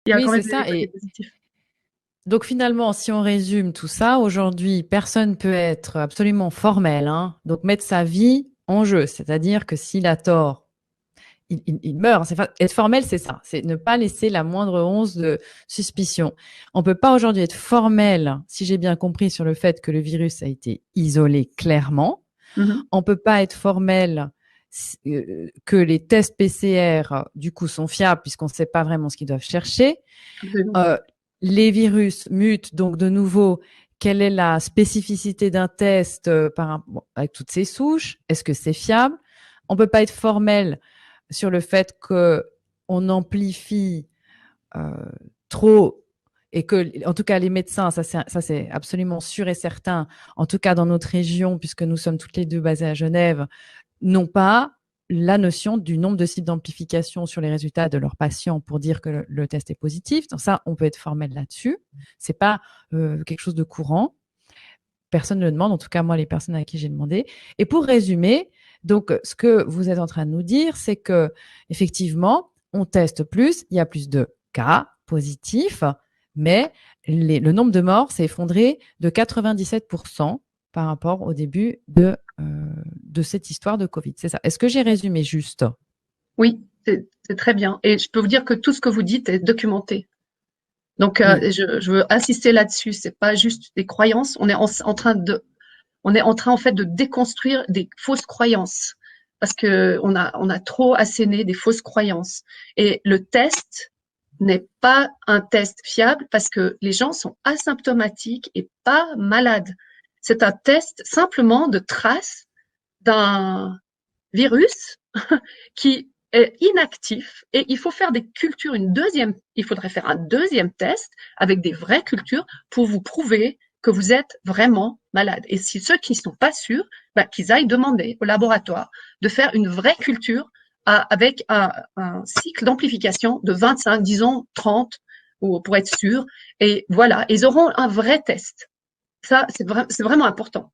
Il y a Oui, quand même c'est des ça. côtés Et positifs. donc finalement, si on résume tout ça, aujourd'hui, personne peut être absolument formel, hein, donc mettre sa vie en jeu. C'est-à-dire que s'il a tort, il meurt. Être formel, c'est ça. C'est ne pas laisser la moindre once de suspicion. On peut pas aujourd'hui être formel, si j'ai bien compris, sur le fait que le virus a été isolé clairement. Mhm. On peut pas être formel que les tests PCR, du coup, sont fiables puisqu'on ne sait pas vraiment ce qu'ils doivent chercher. Absolument. Euh, les virus mutent, donc de nouveau, quelle est la spécificité d'un test avec toutes ces souches? Est-ce que c'est fiable? On ne peut pas être formel sur le fait qu'on amplifie euh, trop et que, en tout cas, les médecins, ça c'est absolument sûr et certain, en tout cas dans notre région, puisque nous sommes toutes les deux basées à Genève, n'ont pas la notion du nombre de sites d'amplification sur les résultats de leurs patients pour dire que le test est positif. Donc ça, on peut être formel là-dessus. C'est pas quelque chose de courant. Personne ne le demande, en tout cas moi, les personnes à qui j'ai demandé. Et pour résumer, donc ce que vous êtes en train de nous dire, c'est que effectivement, on teste plus, il y a plus de cas positifs, mais le nombre de morts s'est effondré de 97% par rapport au début de cette histoire de Covid. C'est ça. Est-ce que j'ai résumé juste? Oui, c'est très bien. Et je peux vous dire que tout ce que vous dites est documenté. Donc, Oui. je veux insister là-dessus. C'est pas juste des croyances. On est en train en fait de déconstruire des fausses croyances parce que on a trop asséné des fausses croyances. Et le test n'est pas un test fiable parce que les gens sont asymptomatiques et pas malades. C'est un test simplement de trace d'un virus qui est inactif et il faut faire des cultures, il faudrait faire un deuxième test avec des vraies cultures pour vous prouver que vous êtes vraiment malade. Et si ceux qui ne sont pas sûrs, ben, qu'ils aillent demander au laboratoire de faire une vraie culture avec un cycle d'amplification de 25, disons 30, pour être sûr. Et voilà, ils auront un vrai test. Ça, c'est vraiment important.